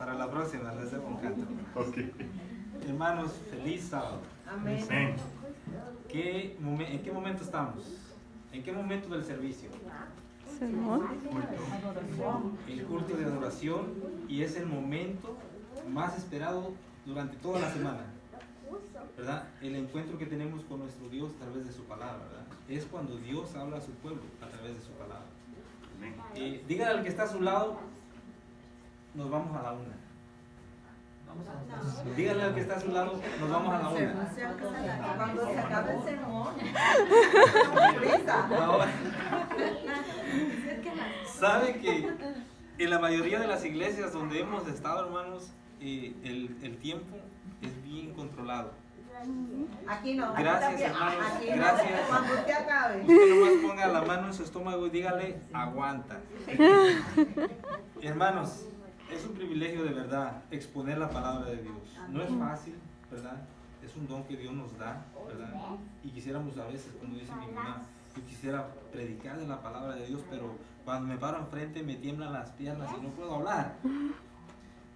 Para la próxima les debo un canto. Okay. Hermanos, feliz sábado. Amén. Amén. ¿En qué momento estamos? ¿En qué momento del servicio? Sermón. El culto de adoración, y es el momento más esperado durante toda la semana, ¿verdad? El encuentro que tenemos con nuestro Dios a través de su palabra, ¿verdad? Es cuando Dios habla a su pueblo a través de su palabra. Dígale al que está a su lado, nos vamos a la una. Dígale al que está a su lado, nos vamos a la una. Cuando se acabe el sermón, Ahora, ¿sabe que en la mayoría de las iglesias donde hemos estado, hermanos, el tiempo es bien controlado? aquí no. Gracias, aquí hermanos, aquí gracias. No, cuando usted acabe. Usted nomás ponga la mano en su estómago y dígale, aguanta. Hermanos, es un privilegio de verdad exponer la palabra de Dios. No es fácil, ¿verdad? Es un don que Dios nos da, ¿verdad? Y quisiéramos a veces, como dice mi mamá, yo quisiera predicar de la palabra de Dios, pero cuando me paro enfrente me tiemblan las piernas y no puedo hablar,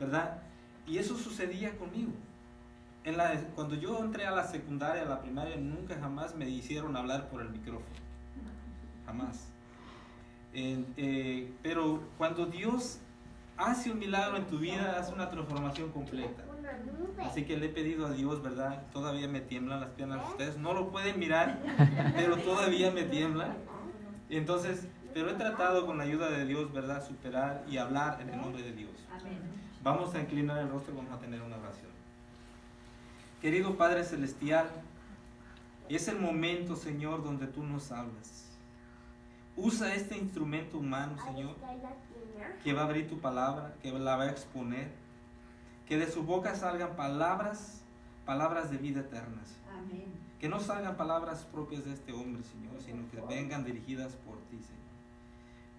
¿verdad? Y eso sucedía conmigo. Cuando yo entré a la secundaria, a la primaria, nunca jamás me hicieron hablar por el micrófono. Jamás. Pero cuando Dios hace un milagro en tu vida, hace una transformación completa. Así que le he pedido a Dios, ¿verdad? Todavía me tiemblan las piernas. Ustedes no lo pueden mirar, pero todavía me tiemblan. Entonces, pero he tratado con la ayuda de Dios, ¿verdad? Superar y hablar en el nombre de Dios. Vamos a inclinar el rostro y vamos a tener una oración. Querido Padre Celestial, es el momento, Señor, donde tú nos hablas. Usa este instrumento humano, Señor, que va a abrir tu palabra, que la va a exponer, que de su boca salgan palabras de vida eterna, Señor. Amén. Que no salgan palabras propias de este hombre, Señor, sino que vengan dirigidas por ti, Señor.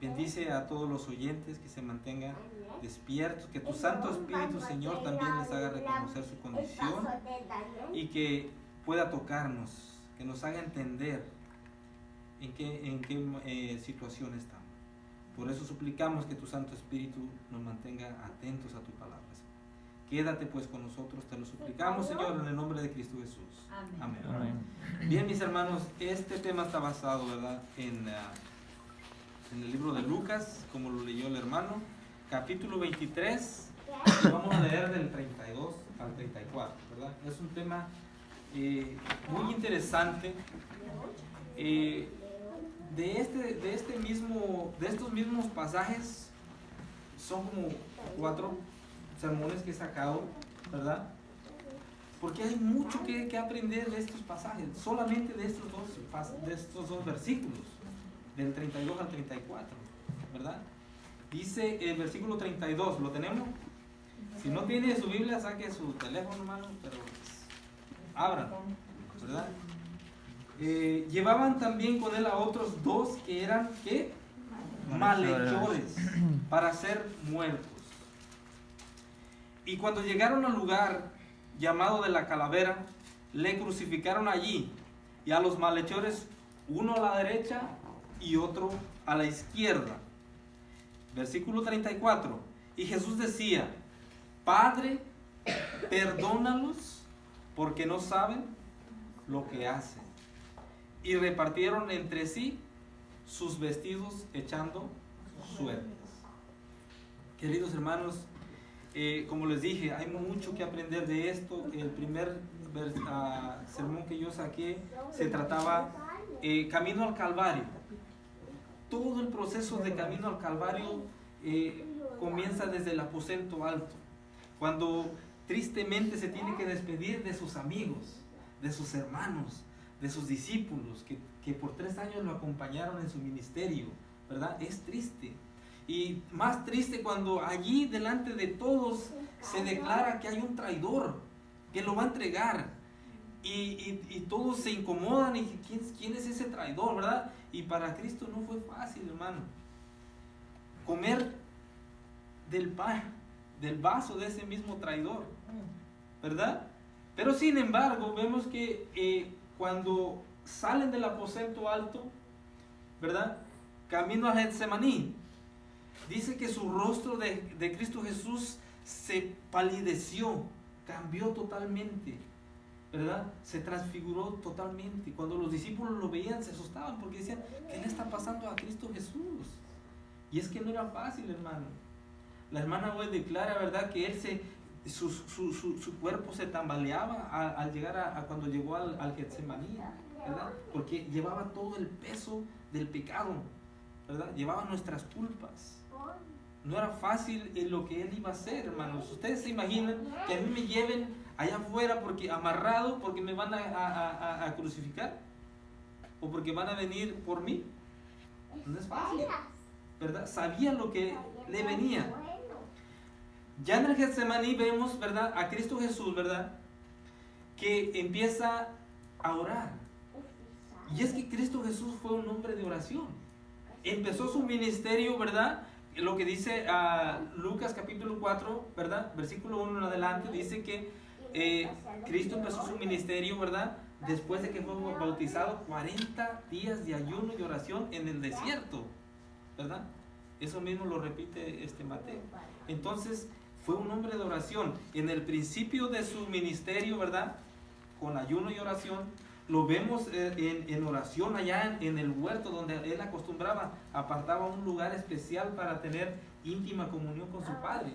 Bendice a todos los oyentes, que se mantengan despiertos, que tu Santo Espíritu, Señor, también les haga reconocer su condición y que pueda tocarnos, que nos haga entender en qué situación estamos. Por eso suplicamos que tu Santo Espíritu nos mantenga atentos a tu palabra. Quédate pues con nosotros, te lo suplicamos, Señor, en el nombre de Cristo Jesús. Amén. Amén. Bien, mis hermanos, este tema está basado, ¿verdad?, en el libro de Lucas, como lo leyó el hermano, capítulo 23, vamos a leer del 32 al 34, ¿verdad? Es un tema muy interesante. De estos mismos pasajes son como 4 sermones que he sacado, ¿verdad? Porque hay mucho que aprender de estos pasajes, solamente de estos dos versículos, del 32 al 34, ¿verdad? Dice el versículo 32, ¿lo tenemos? Si no tiene su Biblia, saque su teléfono, hermano, pero abran, ¿verdad? Llevaban también con él a otros 2 que eran, ¿qué? Malhechores, para ser muertos. Y cuando llegaron al lugar llamado de la Calavera, le crucificaron allí, y a los malhechores, uno a la derecha y otro a la izquierda. Versículo 34. Y Jesús decía: Padre, perdónalos, porque no saben lo que hacen. Y repartieron entre sí sus vestidos, echando suertes. Queridos hermanos, como les dije, hay mucho que aprender de esto. El primer sermón que yo saqué se trataba camino al Calvario. Todo el proceso de camino al Calvario comienza desde el aposento alto, cuando tristemente se tiene que despedir de sus amigos, de sus hermanos, de sus discípulos que por 3 años lo acompañaron en su ministerio, ¿verdad? Es triste. Y más triste cuando allí delante de todos se declara que hay un traidor que lo va a entregar. Y todos se incomodan y ¿quién es ese traidor, verdad? Y para Cristo no fue fácil, hermano, comer del vaso de ese mismo traidor, ¿verdad? Pero sin embargo vemos que cuando salen del aposento alto, ¿verdad?, camino a Getsemaní, dice que su rostro de Cristo Jesús se palideció, cambió totalmente, ¿verdad? Se transfiguró totalmente. Cuando los discípulos lo veían se asustaban porque decían, ¿qué le está pasando a Cristo Jesús? Y es que no era fácil, hermano. La hermana hoy declara, ¿verdad?, que él su cuerpo se tambaleaba al llegar a cuando llegó al Getsemaní, ¿verdad? Porque llevaba todo el peso del pecado, ¿verdad? Llevaba nuestras culpas. No era fácil lo que él iba a hacer, hermanos. Ustedes se imaginan que a mí me lleven allá afuera amarrado porque me van a crucificar o porque van a venir por mí. No es fácil, ¿verdad? Sabía lo que le venía. Ya en el Getsemaní vemos, ¿verdad?, a Cristo Jesús, ¿verdad?, que empieza a orar. Y es que Cristo Jesús fue un hombre de oración. Empezó su ministerio, ¿verdad? Lo que dice Lucas capítulo 4, ¿verdad? Versículo 1 en adelante, dice que Cristo empezó su ministerio, ¿verdad?, después de que fue bautizado, 40 días de ayuno y oración en el desierto, ¿verdad? Eso mismo lo repite Mateo. Entonces, fue un hombre de oración. En el principio de su ministerio, ¿verdad?, con ayuno y oración, lo vemos en oración allá en el huerto donde él acostumbraba, apartaba un lugar especial para tener íntima comunión con su Padre.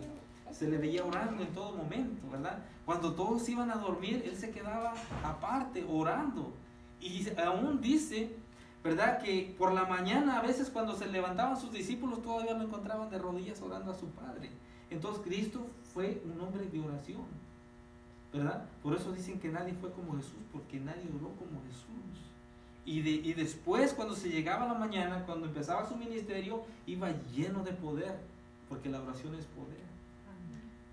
Se le veía orando en todo momento, ¿verdad? Cuando todos iban a dormir, él se quedaba aparte, orando. Y aún dice, ¿verdad?, que por la mañana a veces cuando se levantaban sus discípulos todavía lo encontraban de rodillas orando a su Padre. Entonces Cristo fue un hombre de oración, ¿verdad? Por eso dicen que nadie fue como Jesús, porque nadie oró como Jesús. Y después, cuando se llegaba la mañana, cuando empezaba su ministerio, iba lleno de poder, porque la oración es poder.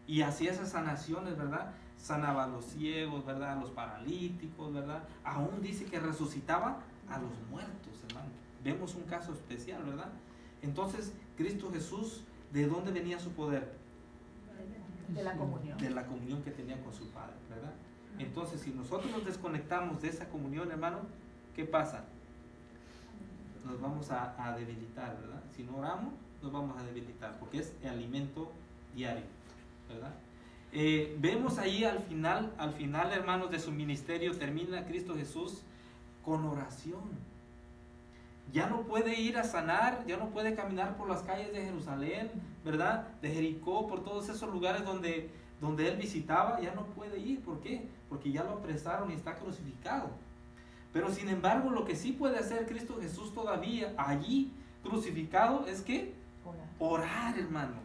Y hacía esas sanaciones, ¿verdad? Sanaba a los ciegos, ¿verdad?, a los paralíticos, ¿verdad? Aún dice que resucitaba a los muertos, hermano. Vemos un caso especial, ¿verdad? Entonces, Cristo Jesús, ¿de dónde venía su poder? De la comunión. De la comunión que tenía con su Padre, ¿verdad? Entonces, si nosotros nos desconectamos de esa comunión, hermano, ¿qué pasa? Nos vamos a debilitar, ¿verdad? Si no oramos, nos vamos a debilitar, porque es el alimento diario, ¿verdad? Vemos ahí al final, hermanos, de su ministerio, termina Cristo Jesús con oración. Ya no puede ir a sanar, ya no puede caminar por las calles de Jerusalén, ¿verdad?, de Jericó, por todos esos lugares donde él visitaba, ya no puede ir. ¿Por qué? Porque ya lo apresaron y está crucificado. Pero sin embargo, lo que sí puede hacer Cristo Jesús todavía allí crucificado es que orar, hermanos.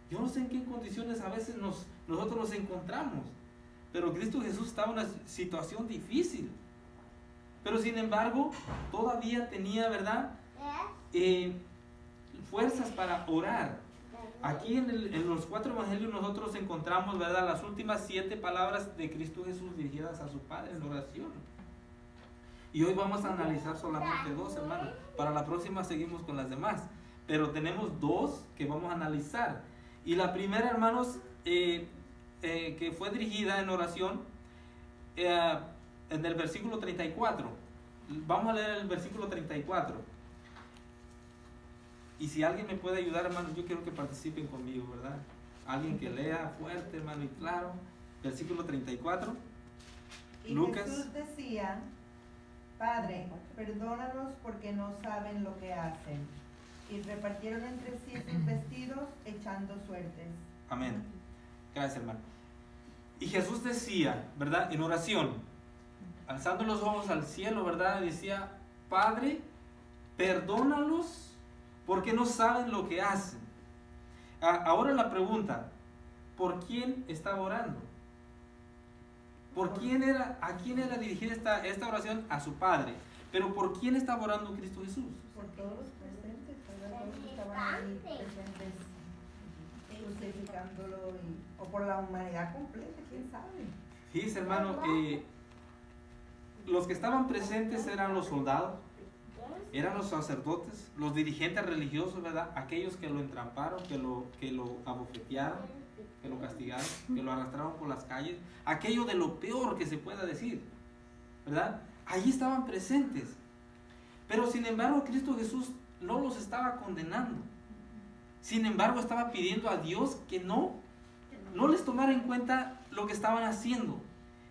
Yo no sé en qué condiciones a veces nosotros nos encontramos, pero Cristo Jesús estaba en una situación difícil. Pero sin embargo, todavía tenía, ¿verdad?, fuerzas para orar. Aquí en los 4 evangelios nosotros encontramos, ¿verdad?, las últimas 7 palabras de Cristo Jesús dirigidas a su Padre en oración. Y hoy vamos a analizar solamente 2, hermanos. Para la próxima seguimos con las demás. Pero tenemos 2 que vamos a analizar. Y la primera, hermanos, que fue dirigida en oración, en el versículo 34. Vamos a leer el versículo 34. Y si alguien me puede ayudar, hermano, yo quiero que participen conmigo, ¿verdad? Alguien que lea fuerte, hermano, y claro. Versículo 34. Y Lucas. Jesús decía: Padre, perdónalos porque no saben lo que hacen. Y repartieron entre sí sus vestidos, echando suertes. Amén. Gracias, hermano. Y Jesús decía, ¿verdad?, en oración, alzando los ojos al cielo, ¿verdad?, decía: Padre, perdónalos porque no saben lo que hacen. Ahora la pregunta: ¿por quién estaba orando? ¿A quién era dirigida esta oración? A su Padre. Pero ¿por quién estaba orando Cristo Jesús? Por todos los presentes, ¿verdad? Todos estaban ahí presentes, justificándolo, o por la humanidad completa, quién sabe. Fíjese, hermano, los que estaban presentes eran los soldados, eran los sacerdotes, los dirigentes religiosos, ¿verdad? Aquellos que lo entramparon, que lo abofetearon, que lo castigaron, que lo arrastraron por las calles, aquello de lo peor que se pueda decir, ¿verdad? Allí estaban presentes. Pero sin embargo, Cristo Jesús no los estaba condenando. Sin embargo, estaba pidiendo a Dios que no no les tomara en cuenta lo que estaban haciendo.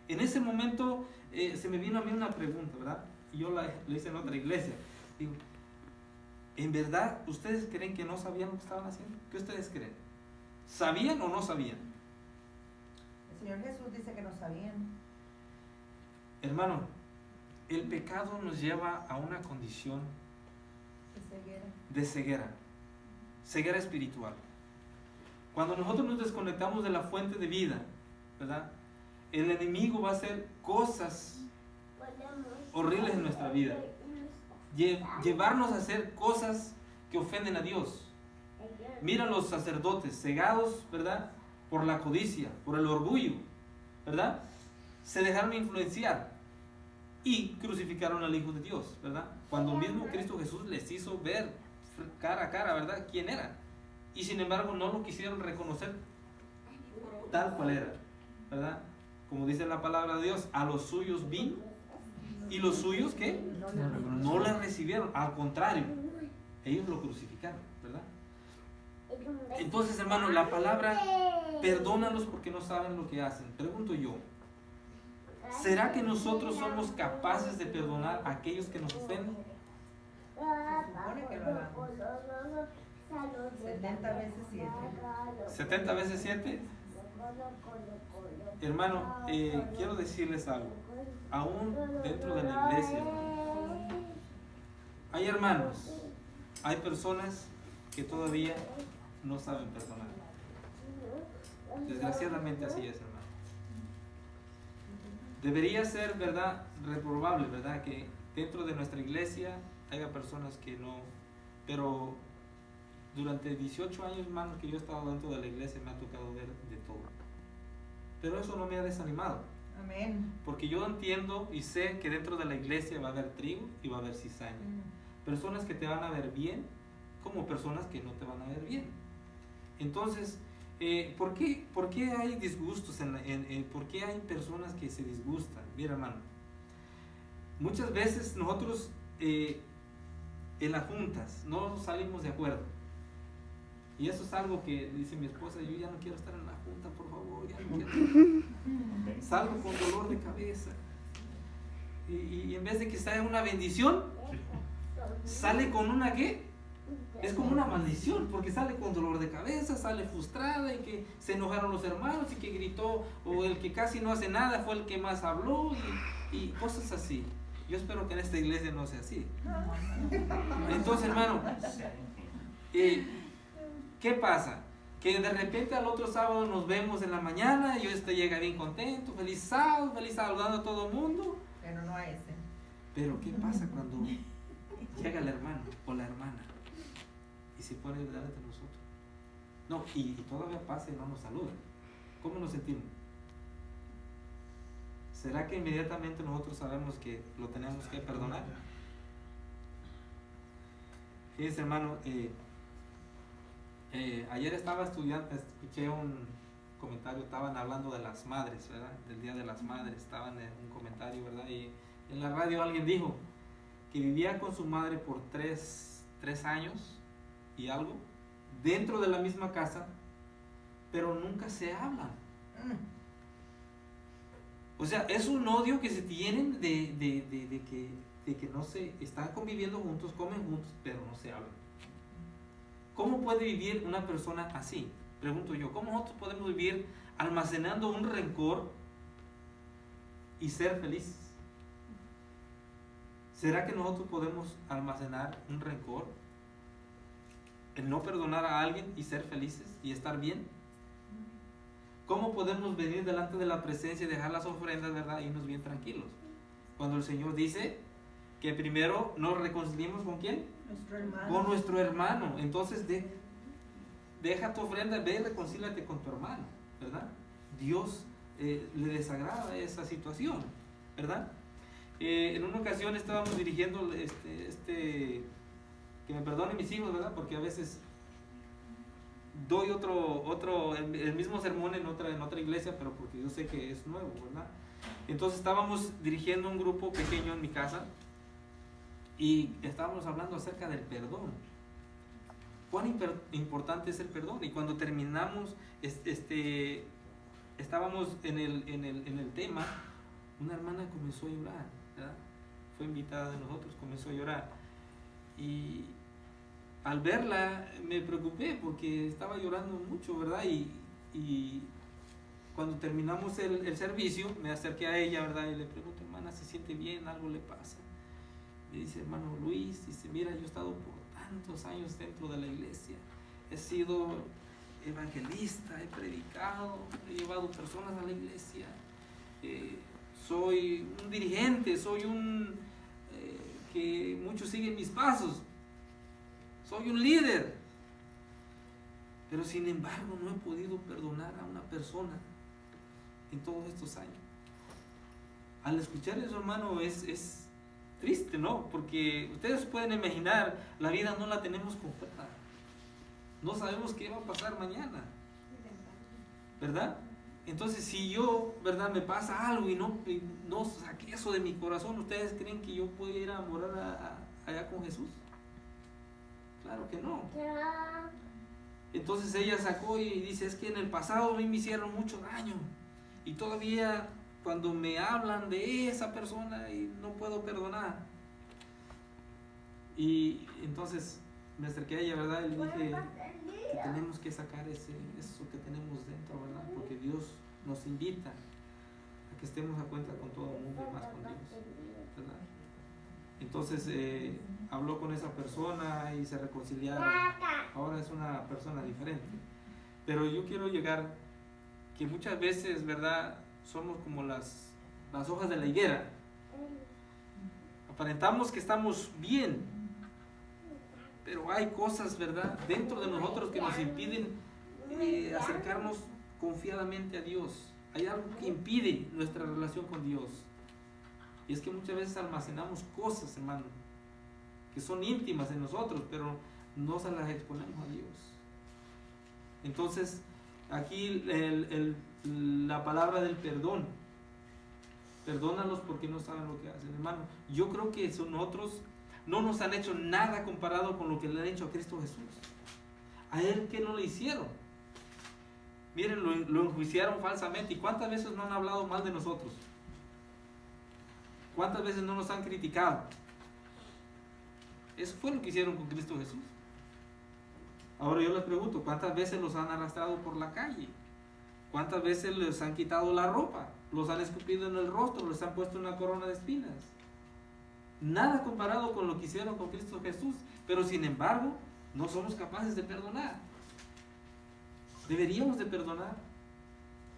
En ese momento se me vino a mí una pregunta, ¿verdad? Y yo la hice en otra iglesia. Digo, ¿en verdad ustedes creen que no sabían lo que estaban haciendo? ¿Qué ustedes creen? ¿Sabían o no sabían? El Señor Jesús dice que no sabían. Hermano, el pecado nos lleva a una condición de ceguera, ceguera espiritual. Cuando nosotros nos desconectamos de la fuente de vida, ¿verdad? El enemigo va a hacer cosas horribles en nuestra vida, llevarnos a hacer cosas que ofenden a Dios. Mira los sacerdotes cegados, ¿verdad? Por la codicia, por el orgullo, ¿verdad? Se dejaron influenciar y crucificaron al Hijo de Dios, ¿verdad? Cuando mismo Cristo Jesús les hizo ver cara a cara, ¿verdad? ¿Quién era? Y sin embargo no lo quisieron reconocer tal cual era, ¿verdad? Como dice la palabra de Dios, a los suyos vino y los suyos, ¿qué? No le recibieron, al contrario, ellos lo crucificaron, ¿verdad? Entonces, hermano, la palabra, perdónalos porque no saben lo que hacen. Pregunto yo, ¿será que nosotros somos capaces de perdonar a aquellos que nos ofenden? Se supone que lo hagamos. 70 veces 7. 70 veces 7. Hermano, quiero decirles algo. Aún dentro de la iglesia hay hermanos, hay personas que todavía no saben perdonar. Desgraciadamente así es, hermano. Debería ser, ¿verdad?, reprobable, ¿verdad?, que dentro de nuestra iglesia haya personas que no, pero durante 18 años, hermano, que yo he estado dentro de la iglesia me ha tocado ver de todo. Pero eso no me ha desanimado. Amén. Porque yo entiendo y sé que dentro de la iglesia va a haber trigo y va a haber cizaña. Personas que te van a ver bien como personas que no te van a ver bien. Entonces, ¿por qué hay disgustos? ¿Por qué hay personas que se disgustan? Mira, hermano, muchas veces nosotros en las juntas no salimos de acuerdo. Y eso es algo que dice mi esposa: yo ya no quiero estar en la junta, por favor, ya no quiero. Salgo con dolor de cabeza. Y en vez de que sea una bendición, sale con una ¿qué? Es como una maldición, porque sale con dolor de cabeza, sale frustrada y que se enojaron los hermanos y que gritó, o el que casi no hace nada fue el que más habló y cosas así. Yo espero que en esta iglesia no sea así. Entonces, hermano, ¿qué pasa? Que de repente al otro sábado nos vemos en la mañana y yo llega bien contento, feliz sábado, saludando a todo el mundo. Pero no a ese. Pero ¿qué pasa cuando llega el hermano o la hermana y se pone delante de nosotros? No, y todavía pasa y no nos saluda. ¿Cómo nos sentimos? ¿Será que inmediatamente nosotros sabemos que lo tenemos que perdonar? Fíjense, hermano, ayer estaba estudiando, escuché un comentario, estaban hablando de las madres, ¿verdad? Del Día de las Madres, estaban en un comentario, ¿verdad? Y en la radio alguien dijo que vivía con su madre por 3 años y algo, dentro de la misma casa, pero nunca se hablan. O sea, es un odio que se tienen de que no se están conviviendo juntos, comen juntos, pero no se hablan. ¿Cómo puede vivir una persona así? Pregunto yo, ¿cómo nosotros podemos vivir almacenando un rencor y ser felices? ¿Será que nosotros podemos almacenar un rencor, el no perdonar a alguien y ser felices y estar bien? ¿Cómo podemos venir delante de la presencia y dejar las ofrendas, ¿verdad? E irnos bien tranquilos? Cuando el Señor dice que primero nos reconciliemos ¿con quién? Nuestro hermano. Con nuestro hermano. Entonces deja tu ofrenda, ve y reconcíliate con tu hermano, ¿verdad? Dios le desagrada esa situación, ¿verdad? En una ocasión estábamos dirigiendo que me perdonen mis hijos, ¿verdad? Porque a veces doy el mismo sermón en otra iglesia, pero porque yo sé que es nuevo, ¿verdad? Entonces estábamos dirigiendo un grupo pequeño en mi casa y estábamos hablando acerca del perdón. cuán importante es el perdón. Y cuando terminamos, estábamos en el tema, una hermana comenzó a llorar, ¿verdad? Fue invitada de nosotros, comenzó a llorar. Y al verla me preocupé porque estaba llorando mucho, ¿verdad? Y cuando terminamos el servicio, me acerqué a ella, ¿verdad? Y le pregunto, hermana, ¿se siente bien? ¿Algo le pasa? Me dice, hermano Luis, dice, mira, yo he estado por tantos años dentro de la iglesia, he sido evangelista, he predicado, he llevado personas a la iglesia, soy un dirigente, soy que muchos siguen mis pasos, soy un líder, pero sin embargo no he podido perdonar a una persona en todos estos años. Al escuchar eso, hermano, es triste, ¿no? Porque ustedes pueden imaginar, la vida no la tenemos completa, no sabemos qué va a pasar mañana, ¿verdad? Entonces, si yo, ¿verdad?, me pasa algo y no saqué eso de mi corazón, ¿ustedes creen que yo puedo ir a morar allá con Jesús? Claro que no. Entonces ella sacó y dice, es que en el pasado a mí me hicieron mucho daño y todavía cuando me hablan de esa persona y no puedo perdonar. Y entonces me acerqué a ella, ¿verdad? Y le dije que tenemos que sacar eso que tenemos dentro, ¿verdad? Porque Dios nos invita a que estemos a cuenta con todo el mundo y más con Dios, ¿verdad? Entonces habló con esa persona y se reconciliaron. Ahora es una persona diferente. Pero yo quiero llegar que muchas veces, ¿verdad?, somos como las hojas de la higuera. Aparentamos que estamos bien, pero hay cosas, ¿verdad?, dentro de nosotros que nos impiden acercarnos confiadamente a Dios. Hay algo que impide nuestra relación con Dios. Y es que muchas veces almacenamos cosas, hermano, que son íntimas en nosotros, pero no se las exponemos a Dios. Entonces, aquí la palabra del perdón. Perdónalos porque no saben lo que hacen, hermano. Yo creo que nosotros no nos han hecho nada comparado con lo que le han hecho a Cristo Jesús. A Él, ¿qué no le hicieron? Miren, lo enjuiciaron falsamente. ¿Y cuántas veces no han hablado mal de nosotros? ¿Cuántas veces no nos han criticado? Eso fue lo que hicieron con Cristo Jesús. Ahora yo les pregunto, ¿cuántas veces los han arrastrado por la calle? ¿Cuántas veces les han quitado la ropa? ¿Los han escupido en el rostro? ¿Les han puesto una corona de espinas? Nada comparado con lo que hicieron con Cristo Jesús. Pero sin embargo, no somos capaces de perdonar. Deberíamos de perdonar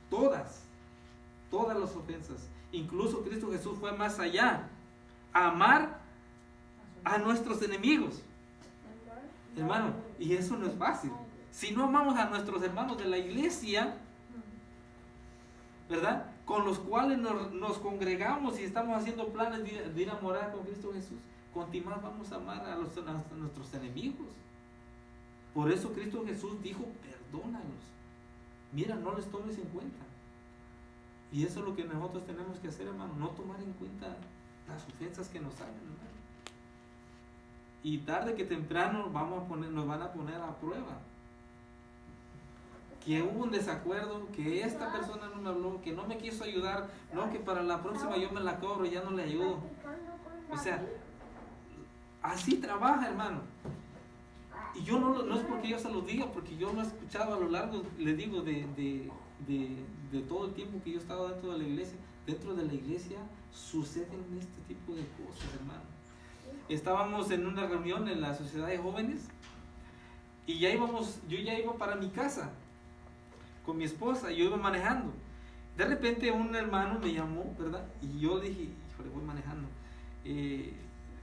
todas las ofensas. Incluso Cristo Jesús fue más allá, a amar a nuestros enemigos, hermano, y eso no es fácil. Si no amamos a nuestros hermanos de la iglesia, ¿verdad?, con los cuales nos congregamos y estamos haciendo planes de ir a morar con Cristo Jesús, continuamente vamos a amar a nuestros enemigos. Por eso Cristo Jesús dijo, perdónalos, mira, no les tomes en cuenta. Y eso es lo que nosotros tenemos que hacer, hermano, no tomar en cuenta las ofensas que nos hagan, hermano. Y tarde que temprano nos van a poner a prueba. Que hubo un desacuerdo, que esta persona no me habló, que no me quiso ayudar, no, que para la próxima yo me la cobro y ya no le ayudo. O sea, así trabaja, hermano. Y yo no es porque yo se lo diga, porque yo lo he escuchado a lo largo, le digo, de todo el tiempo que yo he estado dentro de la iglesia. Dentro de la iglesia suceden este tipo de cosas, hermano. Estábamos en una reunión en la sociedad de jóvenes y yo ya iba para mi casa con mi esposa, yo iba manejando. De repente un hermano me llamó, ¿verdad? Y yo dije, híjole, voy manejando.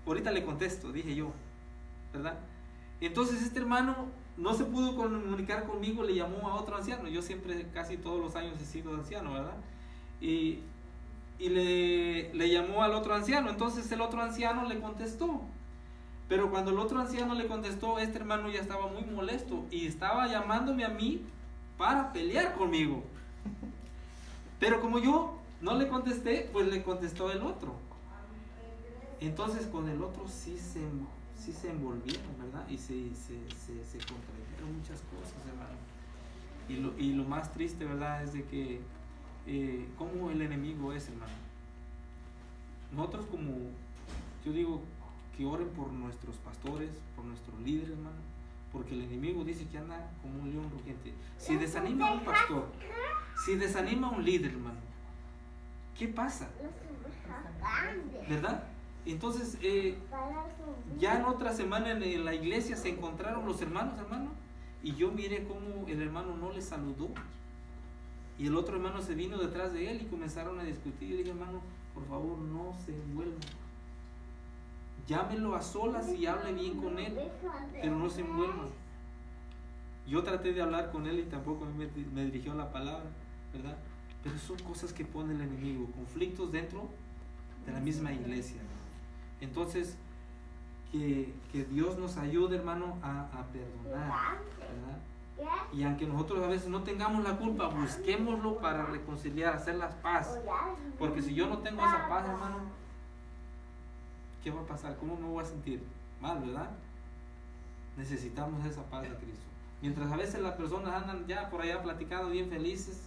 Ahorita le contesto, dije yo, ¿verdad? Entonces este hermano no se pudo comunicar conmigo, le llamó a otro anciano. Yo siempre, casi todos los años he sido anciano, ¿verdad? Y le llamó al otro anciano. Entonces el otro anciano le contestó. Pero cuando el otro anciano le contestó, este hermano ya estaba muy molesto y estaba llamándome a mí para pelear conmigo. Pero como yo no le contesté, pues le contestó el otro. Entonces con el otro sí sí se envolvieron, ¿verdad? Y se contrajeron muchas cosas, hermano. Y lo más triste, ¿verdad? Es de que cómo el enemigo es, hermano. Nosotros como, yo digo, que oren por nuestros pastores, por nuestros líderes, hermano, porque el enemigo dice que anda como un león rugiente. Si desanima a un pastor, si desanima a un líder, hermano, ¿qué pasa? ¿Verdad? Entonces, ya en otra semana en la iglesia se encontraron los hermanos, hermano, y yo miré cómo el hermano no le saludó. Y el otro hermano se vino detrás de él y comenzaron a discutir. Y dije, hermano, por favor, no se envuelva. Llámelo a solas y hable bien con él, pero no se envuelva. Yo traté de hablar con él y tampoco me dirigió la palabra, ¿verdad? Pero son cosas que pone el enemigo, conflictos dentro de la misma iglesia. Entonces, que Dios nos ayude, hermano, a perdonar, ¿verdad? Y aunque nosotros a veces no tengamos la culpa, busquémoslo para reconciliar, hacer las paz. Porque si yo no tengo esa paz, hermano, ¿qué va a pasar? ¿Cómo me voy a sentir? Mal, ¿verdad? Necesitamos esa paz de Cristo. Mientras a veces las personas andan ya por allá platicando bien felices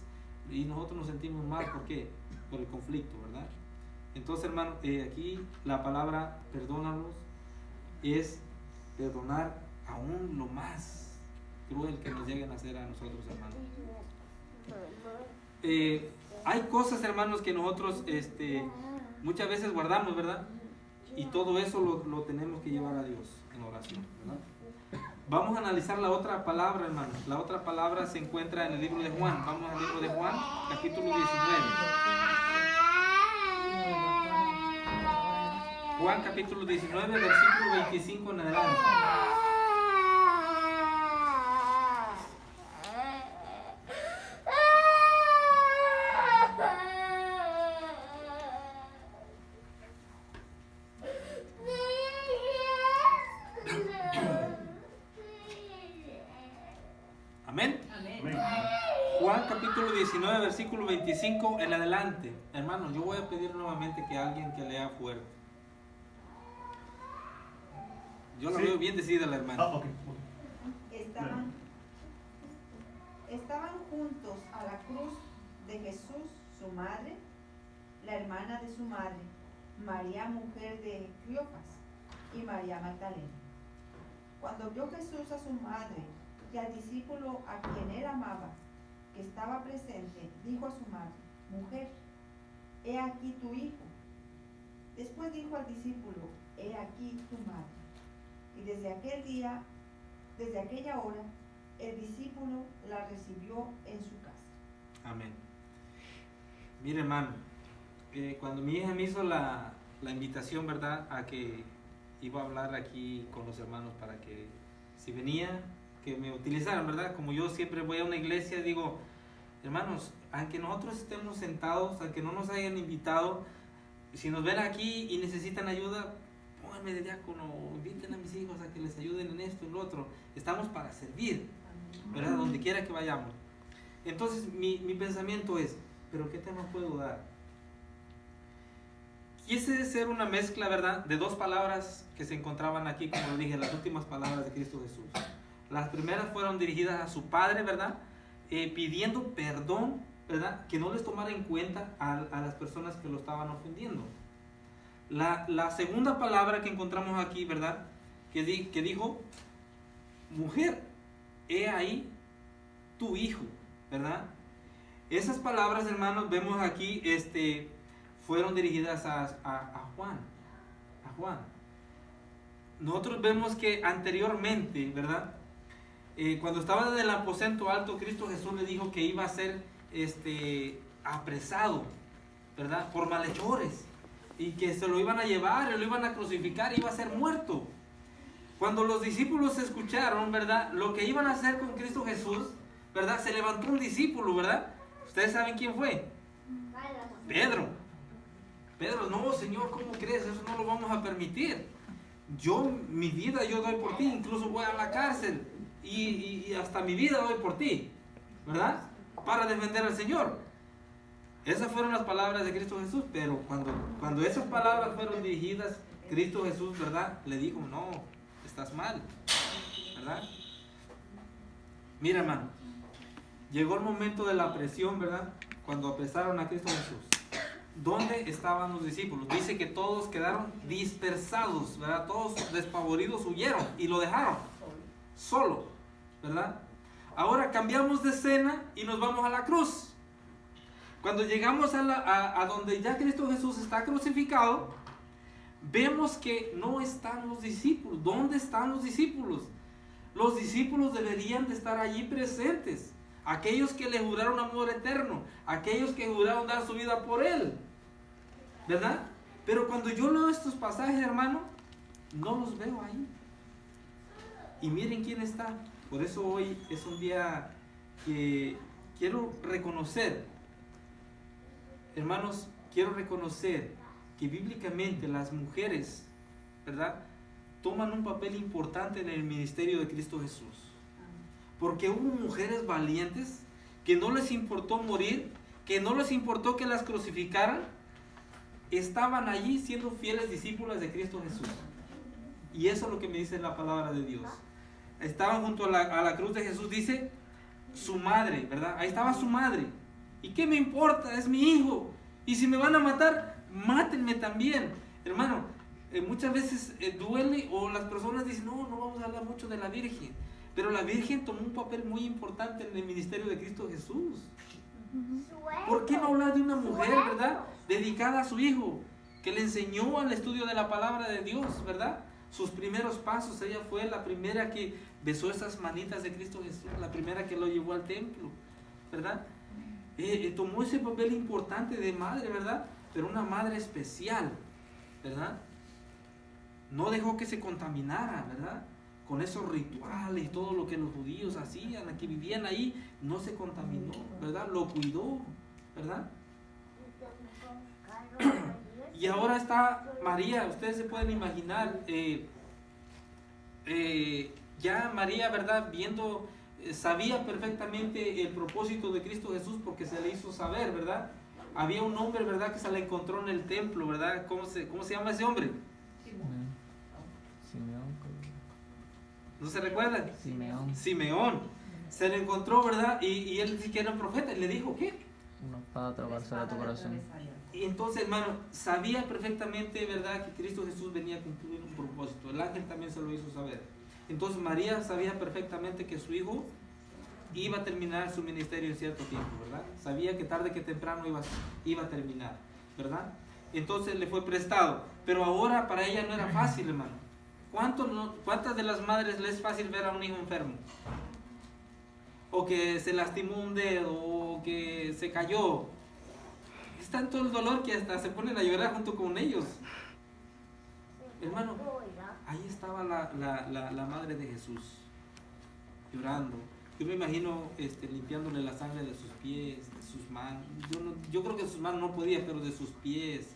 y nosotros nos sentimos mal, ¿por qué? Por el conflicto, ¿verdad? Entonces, hermano, aquí la palabra perdónalos es perdonar aún lo más cruel que nos lleguen a hacer a nosotros, hermanos. Hay cosas, hermanos, que nosotros muchas veces guardamos, ¿verdad? Y todo eso lo tenemos que llevar a Dios en oración, ¿verdad? Vamos a analizar la otra palabra, hermanos. La otra palabra se encuentra en el libro de Juan. Vamos al libro de Juan, capítulo 19. Juan capítulo 19, versículo 25 en adelante. Amén. Juan capítulo 19, versículo 25 en adelante. Hermanos, yo voy a pedir nuevamente que alguien que lea fuerte. Yo la veo bien decidida la hermana. Estaban juntos a la cruz de Jesús, su madre, la hermana de su madre, María, mujer de Cleofas, y María Magdalena. Cuando vio Jesús a su madre y al discípulo a quien él amaba, que estaba presente, dijo a su madre: Mujer, he aquí tu hijo. Después dijo al discípulo: He aquí tu madre. Y desde aquella hora, el discípulo la recibió en su casa. Amén. Mire, hermano, cuando mi hija me hizo la invitación, ¿verdad?, a que iba a hablar aquí con los hermanos para que si venía, que me utilizaran, ¿verdad? Como yo siempre voy a una iglesia, digo, hermanos, aunque nosotros estemos sentados, aunque no nos hayan invitado, si nos ven aquí y necesitan ayuda, pónganme de diácono, inviten a mis hijos a que les ayuden en esto, en lo otro. Estamos para servir, ¿verdad? Donde quiera que vayamos. Entonces mi pensamiento es, ¿pero qué tema puedo dar? Quise ser una mezcla, ¿verdad?, de dos palabras que se encontraban aquí, como lo dije, las últimas palabras de Cristo Jesús. Las primeras fueron dirigidas a su Padre, ¿verdad?, pidiendo perdón, ¿verdad?, que no les tomara en cuenta a las personas que lo estaban ofendiendo. La segunda palabra que encontramos aquí, ¿verdad?, que dijo: Mujer, he ahí tu hijo, ¿verdad? Esas palabras, hermanos, vemos aquí, fueron dirigidas a Juan. Nosotros vemos que anteriormente, ¿verdad?, cuando estaba en el aposento alto, Cristo Jesús le dijo que iba a ser apresado, ¿verdad?, por malhechores, y que se lo iban a llevar, lo iban a crucificar, iba a ser muerto. Cuando los discípulos escucharon, ¿verdad?, lo que iban a hacer con Cristo Jesús, ¿verdad?, se levantó un discípulo, ¿verdad? ¿Ustedes saben quién fue? Pedro. No, Señor, ¿cómo crees? Eso no lo vamos a permitir. Mi vida yo doy por ti, incluso voy a la cárcel y hasta mi vida doy por ti, ¿verdad?, para defender al Señor. Esas fueron las palabras de Cristo Jesús, pero cuando esas palabras fueron dirigidas, Cristo Jesús, ¿verdad?, le dijo: no, estás mal, ¿verdad? Mira, hermano, llegó el momento de la presión, ¿verdad? Cuando apresaron a Cristo Jesús. ¿Dónde estaban los discípulos? Dice que todos quedaron dispersados, ¿verdad? Todos despavoridos huyeron y lo dejaron solo, ¿verdad? Ahora cambiamos de escena y nos vamos a la cruz. Cuando llegamos a donde ya Cristo Jesús está crucificado, vemos que no están los discípulos. ¿Dónde están los discípulos? Los discípulos deberían de estar allí presentes. Aquellos que le juraron amor eterno, aquellos que juraron dar su vida por Él, ¿verdad? Pero cuando yo leo estos pasajes, hermano, no los veo ahí. Y miren quién está. Por eso hoy es un día que quiero reconocer, hermanos, quiero reconocer que bíblicamente las mujeres, ¿verdad?, toman un papel importante en el ministerio de Cristo Jesús. Porque hubo mujeres valientes que no les importó morir, que no les importó que las crucificaran, estaban allí siendo fieles discípulas de Cristo Jesús. Y eso es lo que me dice la palabra de Dios. Estaban junto a la cruz de Jesús, dice su madre, ¿verdad? Ahí estaba su madre. ¿Y qué me importa? Es mi hijo. Y si me van a matar, mátenme también. Hermano, muchas veces duele, o las personas dicen, no vamos a hablar mucho de la Virgen. Pero la Virgen tomó un papel muy importante en el ministerio de Cristo Jesús. ¿Por qué no hablar de una mujer, verdad, dedicada a su hijo, que le enseñó al estudio de la palabra de Dios, verdad? Sus primeros pasos, ella fue la primera que besó esas manitas de Cristo Jesús, la primera que lo llevó al templo, ¿verdad? Tomó ese papel importante de madre, ¿verdad? Pero una madre especial, ¿verdad? No dejó que se contaminara, ¿verdad?, con esos rituales y todo lo que los judíos hacían, que vivían ahí, no se contaminó, ¿verdad? Lo cuidó, ¿verdad? Y ahora está María. Ustedes se pueden imaginar, ya María, ¿verdad?, viendo, sabía perfectamente el propósito de Cristo Jesús, porque se le hizo saber, ¿verdad? Había un hombre, ¿verdad?, que se le encontró en el templo, ¿verdad? ¿Cómo se llama ese hombre? Simeón. ¿No se recuerdan? Simeón. Se le encontró, ¿verdad? Y él dice que era un profeta. Y le dijo, ¿qué? Una espada atravesará tu corazón. Y entonces, hermano, sabía perfectamente, ¿verdad?, que Cristo Jesús venía a cumplir un propósito. El ángel también se lo hizo saber. Entonces María sabía perfectamente que su hijo iba a terminar su ministerio en cierto tiempo, ¿verdad? Sabía que tarde que temprano iba a terminar, ¿verdad? Entonces le fue prestado. Pero ahora para ella no era fácil, hermano. ¿Cuántas de las madres les es fácil ver a un hijo enfermo? O que se lastimó un dedo, o que se cayó. Es tanto el dolor que hasta se ponen a llorar junto con ellos. Hermano, ahí estaba la madre de Jesús, llorando. Yo me imagino limpiándole la sangre de sus pies, de sus manos. Yo creo que de sus manos no podía, pero de sus pies.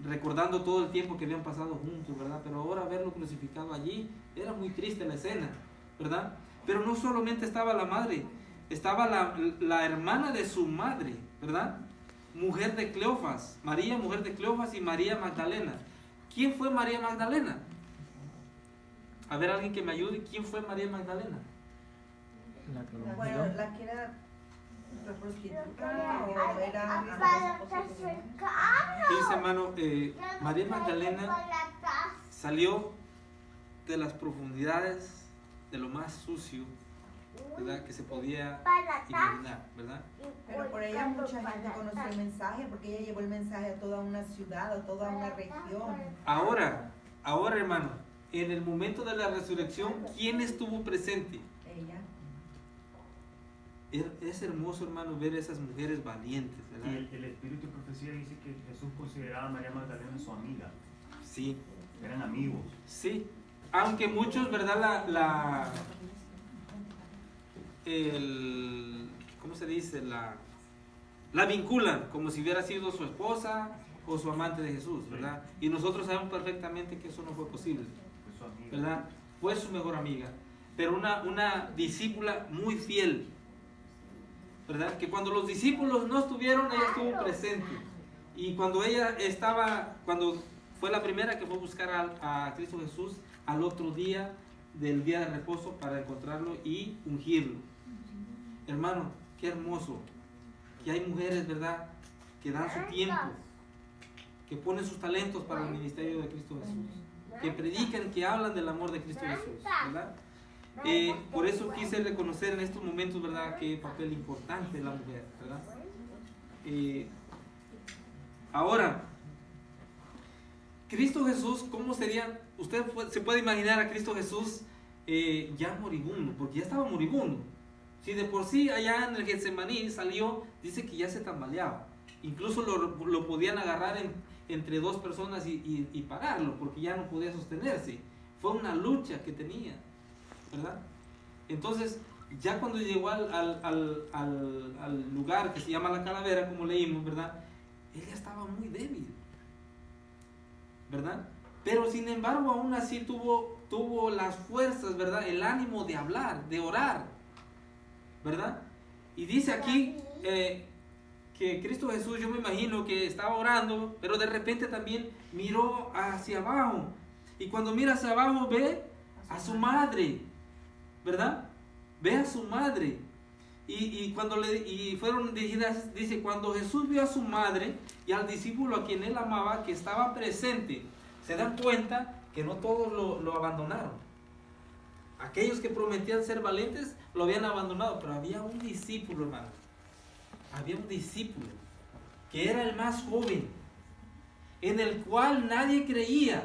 Recordando todo el tiempo que habían pasado juntos, ¿verdad? Pero ahora verlo crucificado allí, era muy triste la escena, ¿verdad? Pero no solamente estaba la madre, estaba la hermana de su madre, ¿verdad? Mujer de Cleofas, María, mujer de Cleofas, y María Magdalena. ¿Quién fue María Magdalena? A ver, alguien que me ayude. ¿Quién fue María Magdalena? Bueno, la que era la prostituta, o era... Dice, hermano, María Magdalena salió de las profundidades de lo más sucio, ¿verdad?, que se podía imaginar, ¿verdad? Pero por ella mucha gente conoció el mensaje, porque ella llevó el mensaje a toda una ciudad, a toda una región. Ahora, hermano, en el momento de la resurrección, ¿quién estuvo presente? Ella. Es hermoso, hermano, ver esas mujeres valientes, ¿verdad? Y el Espíritu de Profecía dice que Jesús consideraba a María Magdalena su amiga. Sí. Eran amigos. Sí. Aunque muchos, ¿verdad? ¿Cómo se dice? La vinculan como si hubiera sido su esposa o su amante de Jesús, ¿verdad? Y nosotros sabemos perfectamente que eso no fue posible, Fue su amiga. ¿verdad? Fue su mejor amiga, pero una discípula muy fiel, ¿verdad? Que cuando los discípulos no estuvieron, ella estuvo presente. Y cuando fue la primera que fue a buscar a Cristo Jesús, al otro día del día de reposo para encontrarlo y ungirlo. Hermano, qué hermoso que hay mujeres, ¿verdad?, que dan su tiempo, que ponen sus talentos para el ministerio de Cristo Jesús, que predican, que hablan del amor de Cristo Jesús, ¿verdad? Por eso quise reconocer en estos momentos, ¿verdad?, qué papel importante la mujer, ¿verdad? Ahora, Cristo Jesús, ¿cómo sería? Usted se puede imaginar a Cristo Jesús ya moribundo, porque ya estaba moribundo. Si de por sí allá en el Getsemaní salió, dice que ya se tambaleaba. Incluso lo podían agarrar entre dos personas y pararlo, porque ya no podía sostenerse. Fue una lucha que tenía, ¿verdad? Entonces, ya cuando llegó al lugar que se llama la calavera, como leímos, ¿verdad?, él ya estaba muy débil, ¿verdad? Pero sin embargo, aún así tuvo las fuerzas, ¿verdad?, el ánimo de hablar, de orar, ¿verdad? Y dice aquí que Cristo Jesús, yo me imagino que estaba orando, pero de repente también miró hacia abajo. Y cuando mira hacia abajo ve a su madre, ¿verdad? Ve a su madre. Y fueron dirigidas, dice, cuando Jesús vio a su madre y al discípulo a quien él amaba, que estaba presente, se dan cuenta que no todos lo abandonaron. Aquellos que prometían ser valientes lo habían abandonado, pero había un discípulo, hermano. Había un discípulo que era el más joven, en el cual nadie creía.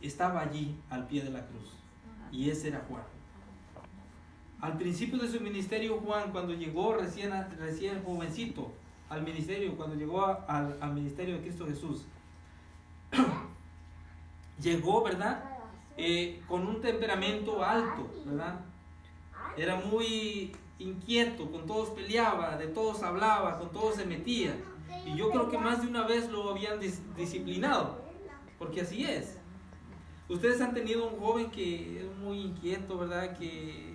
Estaba allí al pie de la cruz, y ese era Juan. Al principio de su ministerio, Juan, cuando llegó recién jovencito al ministerio, cuando llegó al ministerio de Cristo Jesús, llegó, ¿verdad?, con un temperamento alto, ¿verdad? Era muy inquieto, con todos peleaba, de todos hablaba, con todos se metía. Y yo creo que más de una vez lo habían disciplinado, porque así es. Ustedes han tenido un joven que es muy inquieto, ¿verdad?, que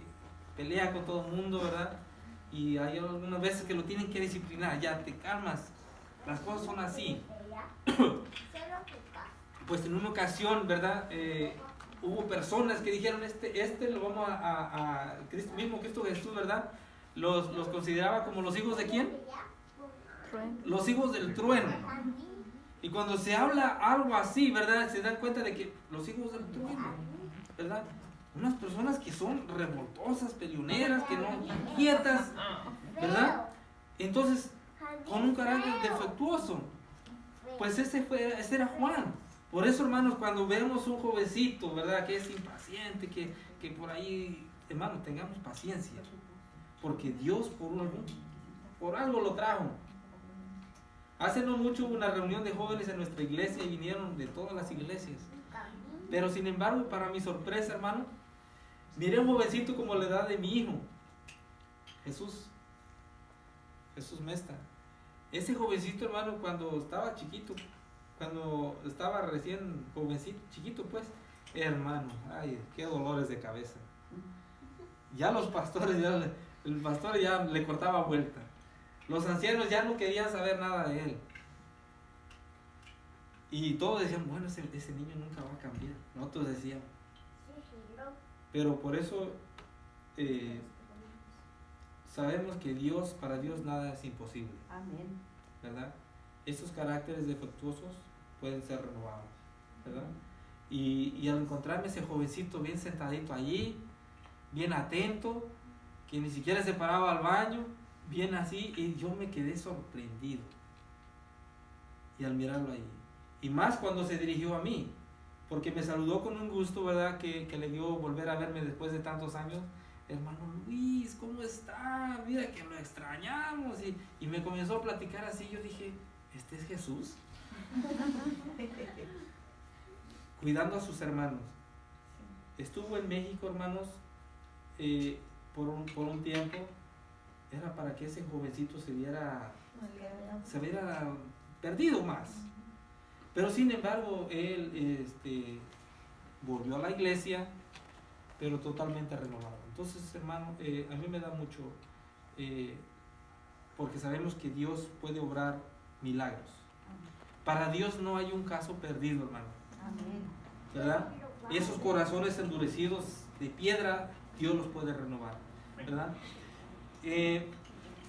pelea con todo el mundo, ¿verdad? Y hay algunas veces que lo tienen que disciplinar. Ya te calmas, las cosas son así. Pues en una ocasión, ¿verdad?, hubo personas que dijeron, lo vamos a Cristo, mismo Cristo Jesús, ¿verdad?, los consideraba como los hijos de ¿quién? Los hijos del trueno. Y cuando se habla algo así, ¿verdad?, se dan cuenta de que los hijos del trueno, ¿verdad?, unas personas que son revoltosas, peleoneras, que no, inquietas, ¿verdad? Entonces, con un carácter defectuoso. Pues ese era Juan. Por eso, hermanos, cuando vemos un jovencito, ¿verdad?, que es impaciente, que por ahí, hermanos, tengamos paciencia, porque Dios por algo lo trajo. Hace no mucho hubo una reunión de jóvenes en nuestra iglesia y vinieron de todas las iglesias. Pero sin embargo, para mi sorpresa, hermano, miré un jovencito como la edad de mi hijo, Jesús Mesta. Ese jovencito, hermano, cuando estaba chiquito, cuando estaba recién jovencito, chiquito pues, hermano, ay, qué dolores de cabeza. Ya los pastores, el pastor ya le cortaba vuelta. Los ancianos ya no querían saber nada de él. Y todos decían, bueno, ese niño nunca va a cambiar. Nosotros decíamos. Pero por eso sabemos que para Dios nada es imposible. Amén. ¿Verdad? Estos caracteres defectuosos pueden ser renovados, ¿verdad? Y al encontrarme ese jovencito bien sentadito allí, bien atento, que ni siquiera se paraba al baño, bien así, y yo me quedé sorprendido. Y al mirarlo ahí, y más cuando se dirigió a mí, porque me saludó con un gusto, ¿verdad?, que le dio volver a verme después de tantos años. Hermano Luis, ¿cómo está? Mira que lo extrañamos. Y me comenzó a platicar así. Yo dije, ¿este es Jesús? Cuidando a sus hermanos. Estuvo en México, hermanos, por un tiempo. Era para que ese jovencito se viera perdido más. Pero sin embargo, él volvió a la iglesia, pero totalmente renovado. Entonces, hermano, a mí me da mucho, porque sabemos que Dios puede obrar milagros. Para Dios no hay un caso perdido, hermano. ¿Verdad? esos corazones endurecidos de piedra, Dios los puede renovar, ¿verdad?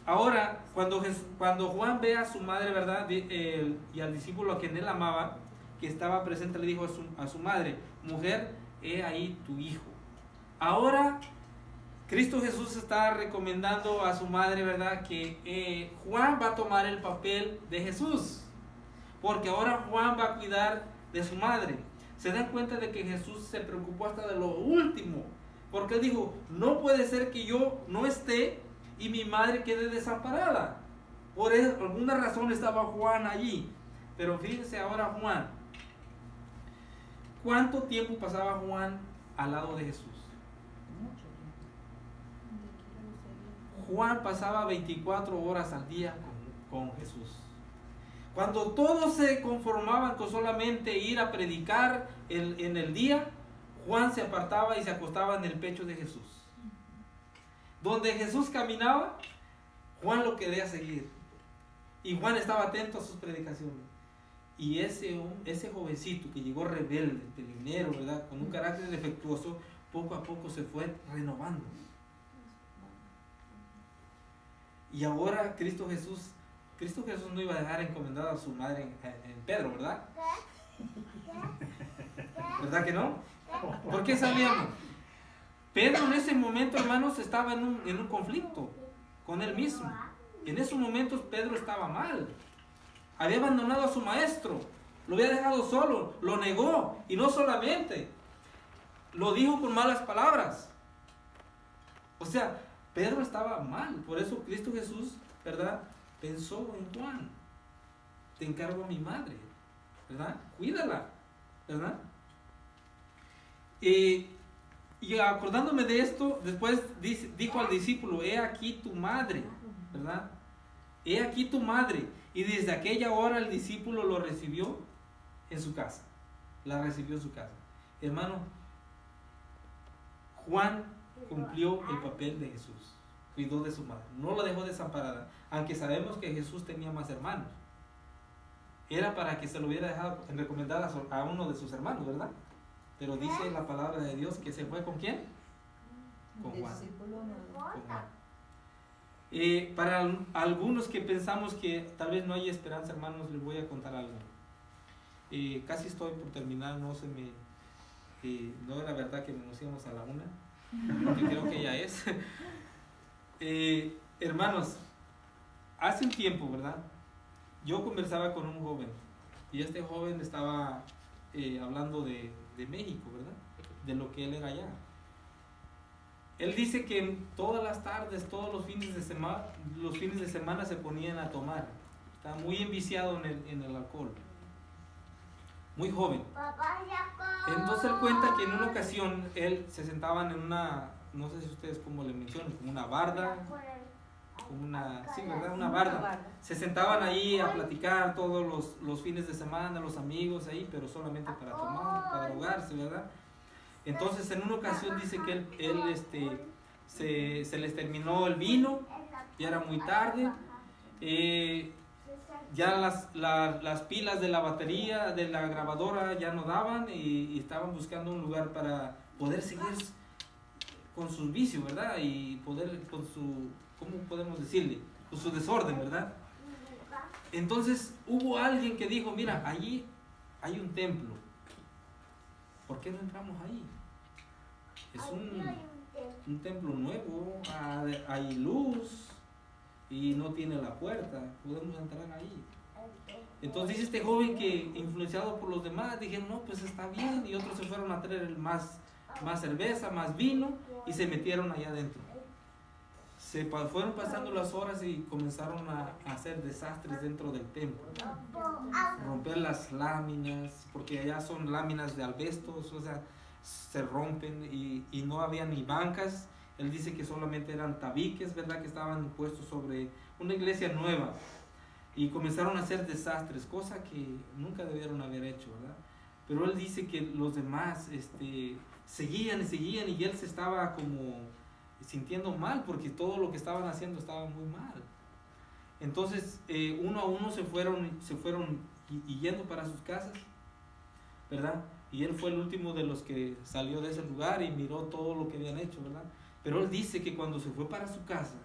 Ahora, cuando Juan ve a su madre, ¿verdad? Y al discípulo a quien él amaba, que estaba presente, le dijo a su madre: mujer, he ahí tu hijo. Ahora, Cristo Jesús está recomendando a su madre, ¿verdad? Que Juan va a tomar el papel de Jesús, porque ahora Juan va a cuidar de su madre. Se dan cuenta de que Jesús se preocupó hasta de lo último, porque él dijo: no puede ser que yo no esté y mi madre quede desamparada. Por alguna razón estaba Juan allí. Pero fíjense ahora Juan. ¿Cuánto tiempo pasaba Juan al lado de Jesús? Juan pasaba 24 horas al día con Jesús. Cuando todos se conformaban con solamente ir a predicar en el día, Juan se apartaba y se acostaba en el pecho de Jesús. Donde Jesús caminaba, Juan lo quería seguir. Y Juan estaba atento a sus predicaciones. Y ese jovencito que llegó rebelde, peleonero, ¿verdad? Con un carácter defectuoso, poco a poco se fue renovando. Y ahora Cristo Jesús no iba a dejar encomendada a su madre en Pedro, ¿verdad? ¿Verdad que no? ¿Por qué sabíamos? Pedro en ese momento, hermanos, estaba en un conflicto con él mismo. En esos momentos Pedro estaba mal. Había abandonado a su maestro, lo había dejado solo, lo negó, y no solamente, lo dijo con malas palabras. O sea, Pedro estaba mal. Por eso Cristo Jesús, ¿verdad?, pensó en Juan: te encargo a mi madre, ¿verdad? Cuídala, ¿verdad? Y acordándome de esto, después dijo al discípulo: he aquí tu madre, ¿verdad? He aquí tu madre. Y desde aquella hora el discípulo lo recibió en su casa. La recibió en su casa. Hermano, Juan cumplió el papel de Jesús. Cuidó de su madre. No la dejó desamparada. Aunque sabemos que Jesús tenía más hermanos. Era para que se lo hubiera dejado recomendar a uno de sus hermanos, ¿verdad? Pero dice la palabra de Dios que se fue ¿con quién? Con Juan. Con Juan. Para algunos que pensamos que tal vez no hay esperanza, hermanos, les voy a contar algo. Casi estoy por terminar, no era verdad que nos íbamos a la 1, que creo que ya es. Hermanos, hace un tiempo, ¿verdad?, yo conversaba con un joven, y este joven estaba hablando de México, ¿verdad?, de lo que él era allá. Él dice que todas las tardes, todos los fines de semana se ponían a tomar. Estaba muy enviciado en el alcohol. Muy joven. Entonces él cuenta que en una ocasión él se sentaban en una, no sé si ustedes cómo le mencionan, como una barda, sí, ¿verdad? Una barda. Se sentaban ahí a platicar todos los fines de semana, los amigos ahí, pero solamente para tomar, para drogarse, ¿verdad? Entonces en una ocasión dice que él se les terminó el vino, ya era muy tarde, ya las pilas de la batería, de la grabadora ya no daban, y estaban buscando un lugar para poder seguir con sus vicios, ¿verdad? Y poder con su, ¿cómo podemos decirle?, con su desorden, ¿verdad? Entonces hubo alguien que dijo: mira, allí hay un templo, ¿por qué no entramos ahí? Es un templo nuevo, hay luz y no tiene la puerta, podemos entrar ahí. Entonces dice este joven que, influenciado por los demás, dijeron: no, pues está bien, y otros se fueron a traer más cerveza, más vino, y se metieron allá adentro. Fueron pasando las horas y comenzaron a hacer desastres dentro del templo, romper las láminas, porque allá son láminas de asbestos, o sea, se rompen, y no había ni bancas. Él dice que solamente eran tabiques, ¿verdad?, que estaban puestos sobre una iglesia nueva, y comenzaron a hacer desastres, cosa que nunca debieron haber hecho, ¿verdad? Pero él dice que los demás seguían, y él se estaba como sintiendo mal, porque todo lo que estaban haciendo estaba muy mal. Entonces uno a uno se fueron yendo para sus casas, ¿verdad? Y él fue el último de los que salió de ese lugar y miró todo lo que habían hecho, ¿verdad? Pero él dice que cuando se fue para su casa,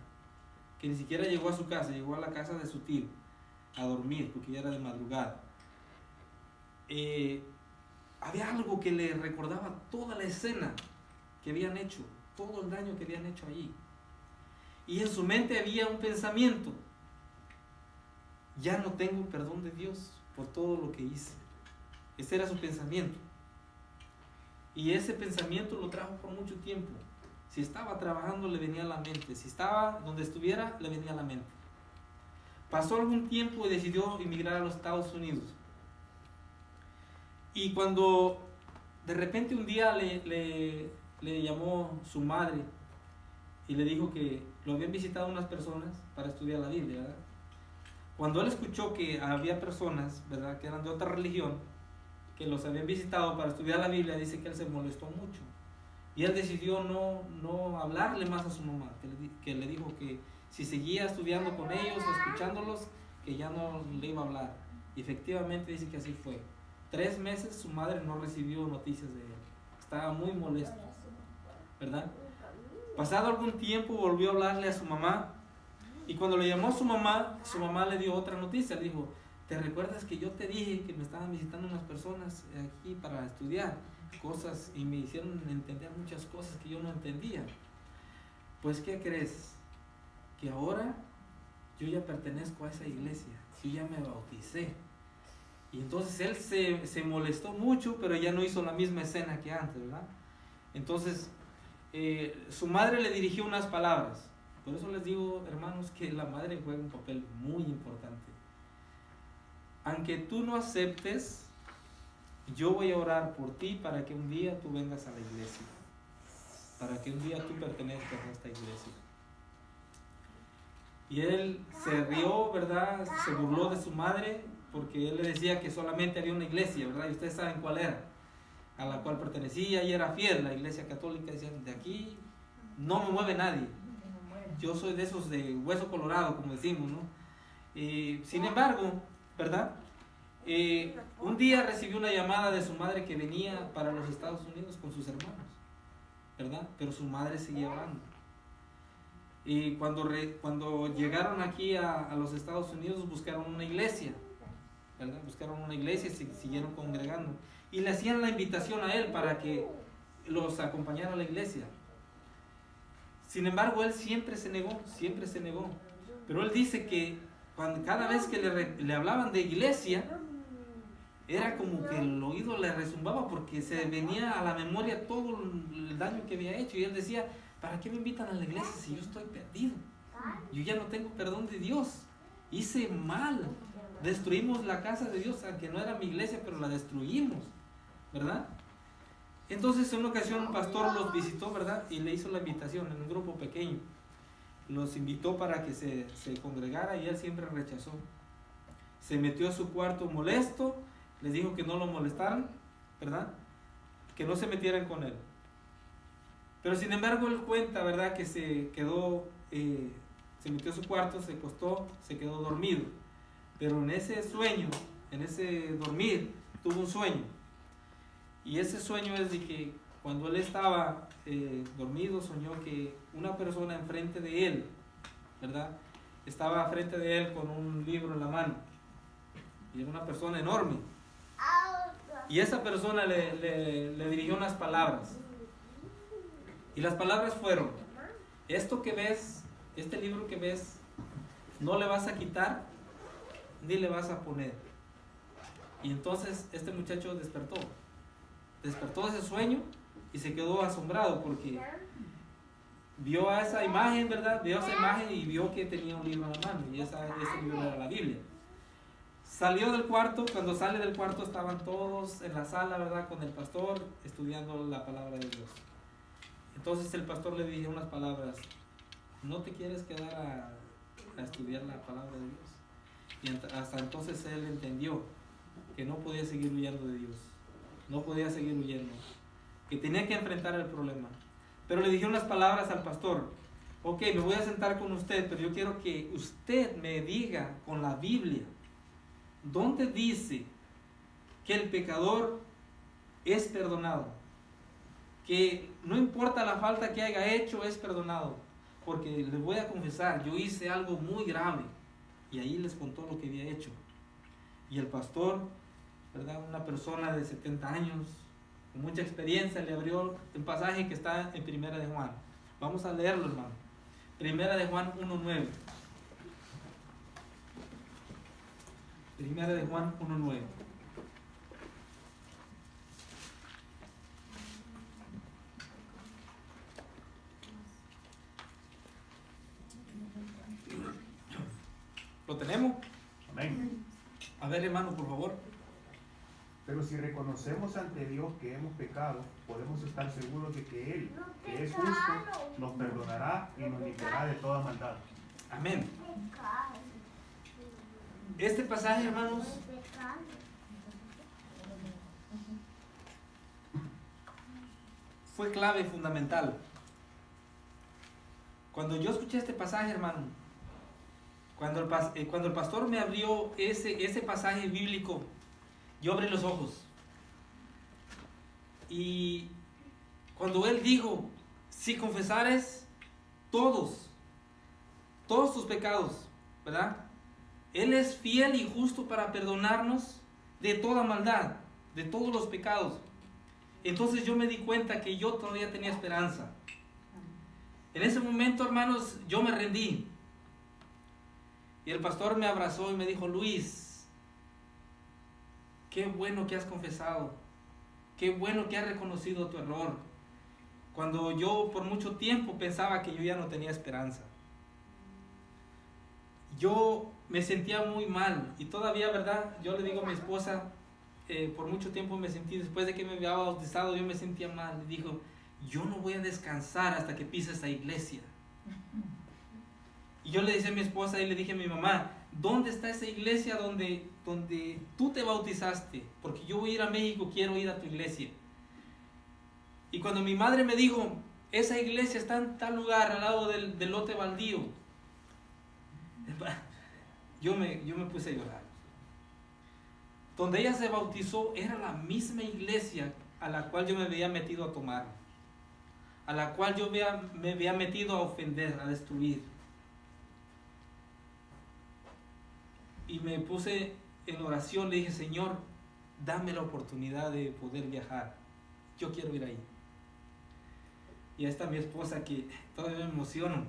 que ni siquiera llegó a su casa, llegó a la casa de su tío a dormir, porque ya era de madrugada. Había algo que le recordaba toda la escena que habían hecho, todo el daño que habían hecho allí. Y en su mente había un pensamiento: ya no tengo perdón de Dios por todo lo que hice. Ese era su pensamiento. Y ese pensamiento lo trajo por mucho tiempo. Si estaba trabajando, le venía a la mente. Si estaba donde estuviera, le venía a la mente. Pasó algún tiempo y decidió emigrar a los Estados Unidos. Y cuando de repente un día le llamó su madre y le dijo que lo habían visitado unas personas para estudiar la Biblia, ¿verdad? Cuando él escuchó que había personas, ¿verdad?, que eran de otra religión, que los habían visitado para estudiar la Biblia, dice que él se molestó mucho. Y él decidió no hablarle más a su mamá, que le dijo que si seguía estudiando con ellos, escuchándolos, que ya no le iba a hablar. Y efectivamente dice que así fue. 3 meses su madre no recibió noticias de él. Estaba muy molesto, ¿verdad? Pasado algún tiempo volvió a hablarle a su mamá. Y cuando le llamó a su mamá le dio otra noticia. Le dijo: ¿te recuerdas que yo te dije que me estaban visitando unas personas aquí para estudiar cosas y me hicieron entender muchas cosas que yo no entendía? Pues, ¿qué crees? Que ahora yo ya pertenezco a esa iglesia, yo ya me bauticé. Y entonces él se molestó mucho, pero ya no hizo la misma escena que antes, ¿verdad? Entonces su madre le dirigió unas palabras. Por eso les digo, hermanos, que la madre juega un papel muy importante. Aunque tú no aceptes, yo voy a orar por ti para que un día tú vengas a la iglesia, para que un día tú pertenezcas a esta iglesia. Y él se rió, ¿verdad? Se burló de su madre, porque él le decía que solamente había una iglesia, ¿verdad? Y ustedes saben cuál era, a la cual pertenecía y era fiel, la iglesia católica. Decían: de aquí no me mueve nadie, yo soy de esos de hueso colorado, como decimos, ¿no? Sin embargo, ¿verdad? Un día recibió una llamada de su madre que venía para los Estados Unidos con sus hermanos, ¿verdad? Pero su madre seguía orando. Y cuando llegaron aquí a los Estados Unidos, buscaron una iglesia, ¿verdad? Buscaron una iglesia y se siguieron congregando. Y le hacían la invitación a él para que los acompañara a la iglesia. Sin embargo, él siempre se negó. Pero él dice que cada vez que le hablaban de iglesia, era como que el oído le rezumbaba, porque se venía a la memoria todo el daño que había hecho. Y él decía: ¿para qué me invitan a la iglesia si yo estoy perdido? Yo ya no tengo perdón de Dios. Hice mal. Destruimos la casa de Dios, aunque no era mi iglesia, pero la destruimos, ¿verdad? Entonces en una ocasión un pastor los visitó, ¿verdad? Y le hizo la invitación en un grupo pequeño. Los invitó para que se congregara y él siempre rechazó. Se metió a su cuarto molesto, les dijo que no lo molestaran, ¿verdad? Que no se metieran con él. Pero sin embargo él cuenta, ¿verdad? Que se quedó, se metió a su cuarto, se acostó, se quedó dormido. Pero en ese sueño, en ese dormir, tuvo un sueño. Y ese sueño es de que cuando él estaba dormido, soñó que una persona enfrente de él, ¿verdad? Estaba frente de él con un libro en la mano. Y era una persona enorme. Y esa persona le dirigió unas palabras. Y las palabras fueron: esto que ves, este libro que ves, no le vas a quitar ni le vas a poner. Y entonces este muchacho despertó de ese sueño y se quedó asombrado, porque vio a esa imagen, ¿verdad? Vio esa imagen y vio que tenía un libro en la mano, y ese libro era la Biblia. Salió del cuarto. Cuando sale del cuarto estaban todos en la sala, ¿verdad? Con el pastor estudiando la palabra de Dios. Entonces el pastor le dijo unas palabras: ¿no te quieres quedar a estudiar la palabra de Dios? Y hasta entonces él entendió que no podía seguir huyendo de Dios, no podía seguir huyendo, que tenía que enfrentar el problema. Pero le dije unas palabras al pastor: ok, me voy a sentar con usted, pero yo quiero que usted me diga con la Biblia, ¿dónde dice que el pecador es perdonado. Que no importa la falta que haya hecho, es perdonado. Porque les voy a confesar, yo hice algo muy grave. Y ahí les contó lo que había hecho. Y el pastor, ¿verdad?, una persona de 70 años, con mucha experiencia, le abrió el pasaje que está en Primera de Juan. Vamos a leerlo, hermano. Primera de Juan 1:9. Primera de Juan 1:9. ¿Lo tenemos? Amén. A ver, hermano, por favor. Pero si reconocemos ante Dios que hemos pecado, podemos estar seguros de que Él, que es justo, nos perdonará y nos limpiará de toda maldad. Amén. Este pasaje, hermanos, fue clave, fundamental. Cuando yo escuché este pasaje, hermano, cuando el pastor me abrió ese pasaje bíblico, yo abrí los ojos. Y cuando él dijo, si confesares todos tus pecados, ¿verdad?, Él es fiel y justo para perdonarnos de toda maldad, de todos los pecados. Entonces yo me di cuenta que yo todavía tenía esperanza. En ese momento, hermanos, yo me rendí. Y el pastor me abrazó y me dijo, Luis, qué bueno que has confesado, qué bueno que has reconocido tu error. Cuando yo por mucho tiempo pensaba que yo ya no tenía esperanza. Yo me sentía muy mal y todavía, ¿verdad? Yo le digo a mi esposa, por mucho tiempo me sentí, después de que me había bautizado, yo me sentía mal. Le dijo, yo no voy a descansar hasta que pise esa iglesia. Y yo le decía a mi esposa y le dije a mi mamá, ¿dónde está esa iglesia donde tú te bautizaste? Porque yo voy a ir a México, quiero ir a tu iglesia. Y cuando mi madre me dijo, esa iglesia está en tal lugar, al lado del lote baldío, yo me puse a llorar. Donde ella se bautizó era la misma iglesia a la cual yo me había metido a tomar, a la cual yo me había metido a ofender, a destruir. Y me puse en oración, le dije, Señor, dame la oportunidad de poder viajar, yo quiero ir ahí. Y ahí está mi esposa, que todavía me emociono.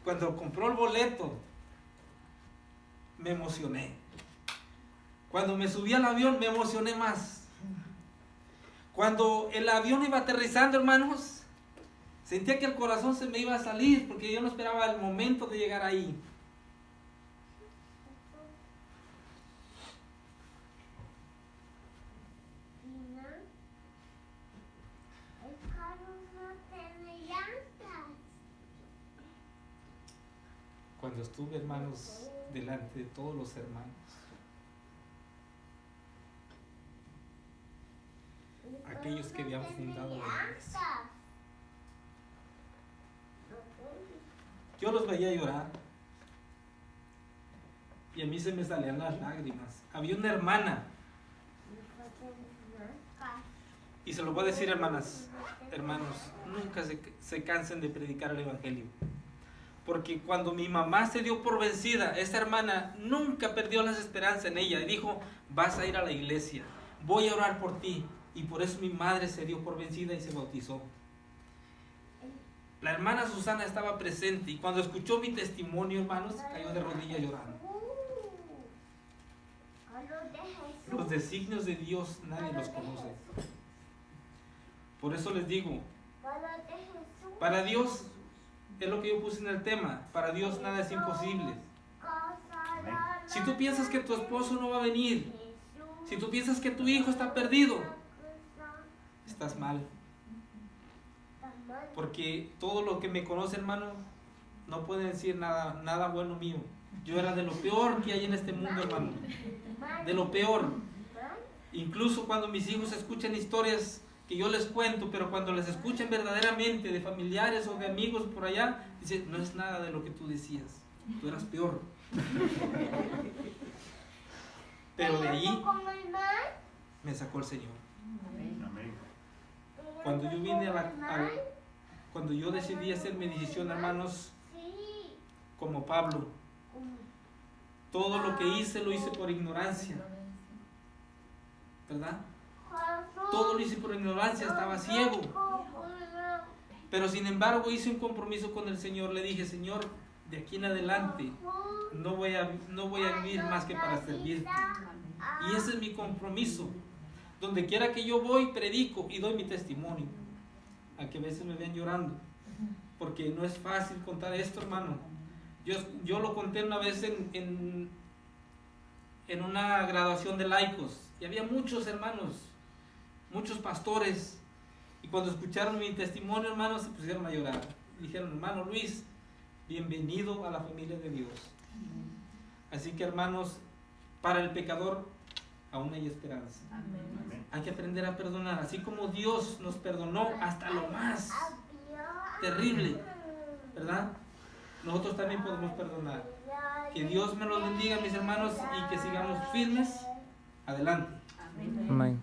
Cuando compró el boleto, me emocioné. Cuando me subí al avión, me emocioné más. Cuando el avión iba aterrizando, hermanos, sentía que el corazón se me iba a salir, porque yo no esperaba el momento de llegar ahí. Cuando estuve, hermanos, delante de todos los hermanos, aquellos que habían fundado la iglesia, yo los veía llorar y a mí se me salían las lágrimas. Había una hermana, y se lo voy a decir, hermanos, nunca se cansen de predicar el evangelio. Porque cuando mi mamá se dio por vencida, esta hermana nunca perdió las esperanzas en ella. Y dijo, vas a ir a la iglesia, voy a orar por ti. Y por eso mi madre se dio por vencida y se bautizó. La hermana Susana estaba presente. Y cuando escuchó mi testimonio, hermanos, cayó de rodillas llorando. Los designios de Dios nadie los conoce. Por eso les digo, para Dios, es lo que yo puse en el tema, para Dios nada es imposible. Si tú piensas que tu esposo no va a venir, si tú piensas que tu hijo está perdido, estás mal. Porque todo lo que me conoce, hermano, no puede decir nada bueno mío. Yo era de lo peor que hay en este mundo, hermano. De lo peor. Incluso cuando mis hijos escuchan historias que yo les cuento, pero cuando les escuchan verdaderamente de familiares o de amigos por allá, dicen, no es nada de lo que tú decías, tú eras peor. Pero de allí me sacó el Señor. Amén. Cuando yo vine cuando yo decidí hacer mi decisión, hermanos, como Pablo, todo lo que hice lo hice por ignorancia, ¿verdad? Todo lo hice por ignorancia, estaba ciego. Pero sin embargo hice un compromiso con el Señor. Le dije: Señor, de aquí en adelante no voy a vivir más que para servirte. Y ese es mi compromiso. Donde quiera que yo voy, predico y doy mi testimonio. Aunque a veces me vean llorando, porque no es fácil contar esto, hermano. Yo lo conté una vez en una graduación de laicos, y había muchos hermanos, muchos pastores, y cuando escucharon mi testimonio, hermanos, se pusieron a llorar. Dijeron: hermano Luis, bienvenido a la familia de Dios. Así que, hermanos, para el pecador aún hay esperanza. Amén. Hay que aprender a perdonar, así como Dios nos perdonó hasta lo más terrible, ¿verdad? Nosotros también podemos perdonar. Que Dios me los bendiga, mis hermanos, y que sigamos firmes adelante. Amén. Amén.